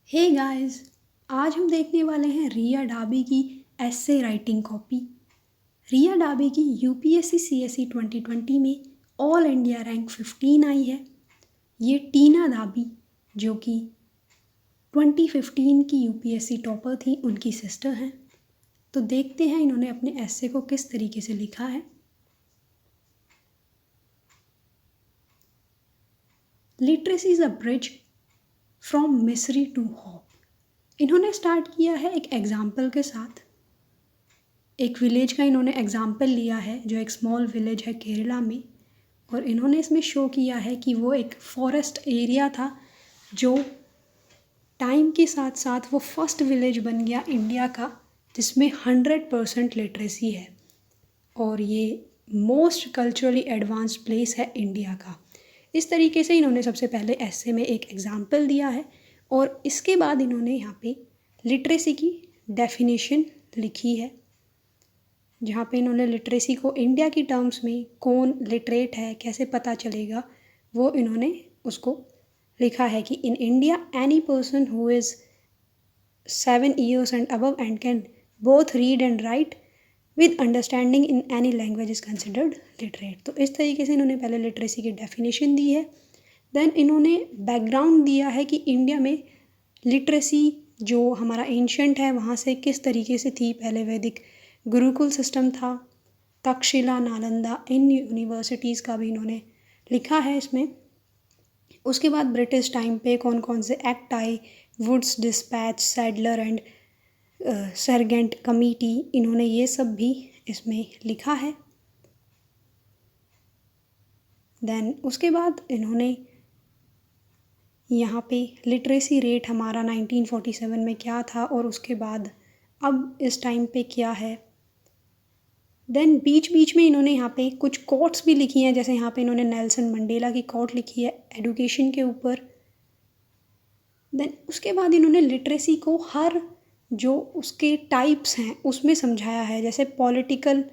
Hey guys, आज हम देखने वाले हैं रिया डाबी की एस्से राइटिंग कॉपी। रिया डाबी की यूपीएससी सीएसई 2020 में ऑल इंडिया रैंक 15 आई है। ये टीना डाबी जो कि 2015 की यूपीएससी टॉपर थी, उनकी सिस्टर हैं। तो देखते हैं इन्होंने अपने एस्से को किस तरीके से लिखा है। Literacy is a bridge from misery to hope. इन्होंने स्टार्ट किया है एक एग्जाम्पल के साथ। एक विलेज का इन्होंने एग्जाम्पल लिया है जो एक स्मॉल विलेज है केरला में, और इन्होंने इसमें शो किया है कि वो एक फॉरेस्ट एरिया था जो टाइम के साथ साथ वो फर्स्ट विलेज बन गया इंडिया का जिसमें 100% लिटरेसी है, और ये मोस्ट कल्चरली एडवांस्ड प्लेस है इंडिया का। इस तरीके से इन्होंने सबसे पहले ऐसे में एक एग्जाम्पल दिया है, और इसके बाद इन्होंने यहाँ पे लिटरेसी की डेफिनेशन लिखी है, जहाँ पे इन्होंने लिटरेसी को इंडिया की टर्म्स में कौन लिटरेट है कैसे पता चलेगा वो इन्होंने उसको लिखा है कि in India any person who is 7 years and above and can both read and right with understanding in any language is considered literate. तो इस तरीके से इन्होंने पहले लिटरेसी की डेफिनेशन दी है। देन इन्होंने बैकग्राउंड दिया है कि इंडिया में लिटरेसी जो हमारा एंशंट है वहाँ से किस तरीके से थी। पहले वैदिक गुरुकुल सिस्टम था, तक्षशिला, नालंदा, इन यूनिवर्सिटीज़ का भी इन्होंने लिखा है इसमें। उसके बाद ब्रिटिश टाइम पे कौन कौन से एक्ट आए, Wood's dispatch, Sadler and Sargent committee, इन्होंने ये सब भी इसमें लिखा है। देन उसके बाद इन्होंने यहाँ पे लिटरेसी रेट हमारा 1947 में क्या था और उसके बाद अब इस टाइम पे क्या है। देन बीच बीच में इन्होंने यहाँ पे कुछ कोट्स भी लिखी हैं, जैसे यहाँ पे इन्होंने नेल्सन मंडेला की कोट लिखी है एडुकेशन के ऊपर। देन उसके बाद इन्होंने लिटरेसी को हर जो उसके टाइप्स हैं उसमें समझाया है, जैसे पॉलिटिकल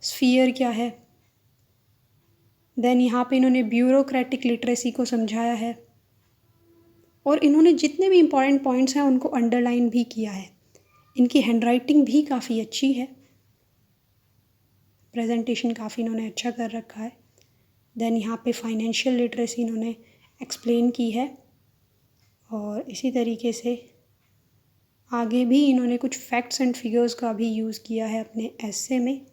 स्फीयर क्या है। देन यहाँ पे इन्होंने ब्यूरोक्रेटिक लिटरेसी को समझाया है, और इन्होंने जितने भी इम्पॉर्टेंट पॉइंट्स हैं उनको अंडरलाइन भी किया है। इनकी हैंडराइटिंग भी काफ़ी अच्छी है, प्रेजेंटेशन काफ़ी इन्होंने अच्छा कर रखा है। देन यहाँ पे फाइनेंशियल लिटरेसी इन्होंने एक्सप्लेन की है, और इसी तरीके से आगे भी इन्होंने कुछ फैक्ट्स एंड फिगर्स का भी यूज़ किया है अपने एस्से में।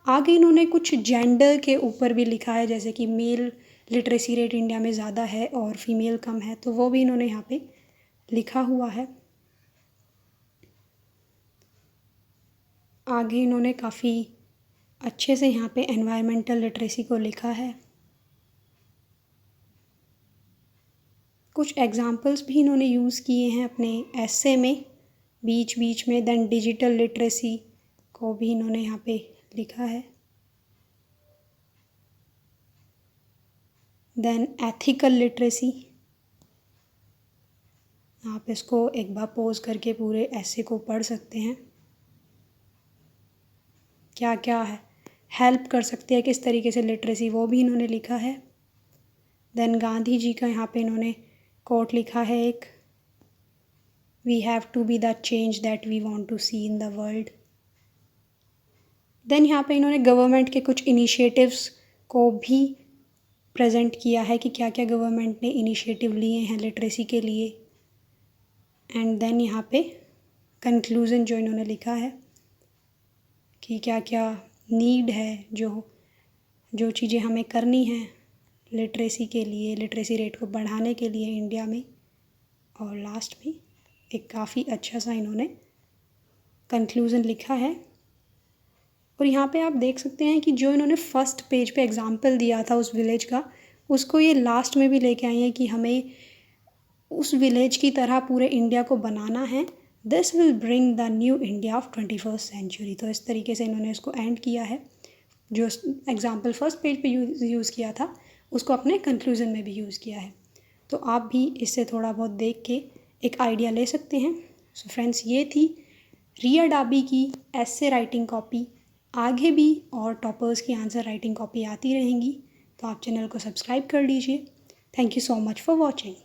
आगे इन्होंने कुछ जेंडर के ऊपर भी लिखा है, जैसे कि मेल लिटरेसी रेट इंडिया में ज़्यादा है और फीमेल कम है, तो वो भी इन्होंने यहाँ पे लिखा हुआ है। आगे इन्होंने काफ़ी अच्छे से यहाँ पे एनवायरमेंटल लिटरेसी को लिखा है। कुछ एग्जांपल्स भी इन्होंने यूज़ किए हैं अपने एस्से में बीच बीच में। देन डिजिटल लिटरेसी को भी इन्होंने यहाँ पे लिखा है। देन एथिकल लिटरेसी, आप इसको एक बार पॉज करके पूरे एस्से को पढ़ सकते हैं, क्या क्या है हेल्प कर सकती है किस तरीके से लिटरेसी, वो भी इन्होंने लिखा है। देन गांधी जी का यहाँ पे इन्होंने कोट लिखा है एक, we have to be the change that we want to see in the world. Then यहाँ पे इन्होंने गवर्नमेंट के कुछ इनिशिएटिव्स को भी प्रेजेंट किया है कि क्या क्या गवर्नमेंट ने इनिशिएटिव लिए हैं लिटरेसी के लिए। एंड देन यहाँ पे कंक्लूज़न जो इन्होंने लिखा है कि क्या क्या नीड है, जो चीज़ें हमें करनी हैं लिटरेसी के लिए, लिटरेसी रेट को बढ़ाने के लिए इंडिया में। और लास्ट में एक काफ़ी अच्छा सा इन्होंने कंक्लूज़न लिखा है। और यहाँ पे आप देख सकते हैं कि जो इन्होंने फर्स्ट पेज पे एग्जांपल दिया था उस विलेज का, उसको ये लास्ट में भी लेके आई हैं कि हमें उस विलेज की तरह पूरे इंडिया को बनाना है। This will bring the new India of 21st century. तो इस तरीके से इन्होंने इसको एंड किया है। जो एग्जाम्पल फर्स्ट पेज पे यूज़ किया था उसको अपने कंक्लूज़न में भी यूज़ किया है। तो आप भी इससे थोड़ा बहुत देख के एक आइडिया ले सकते हैं। सो फ्रेंड्स, ये थी रिया डाबी की एस्से राइटिंग कॉपी। आगे भी और टॉपर्स की आंसर राइटिंग कॉपी आती रहेंगी, तो आप चैनल को सब्सक्राइब कर लीजिए। Thank you so much for watching.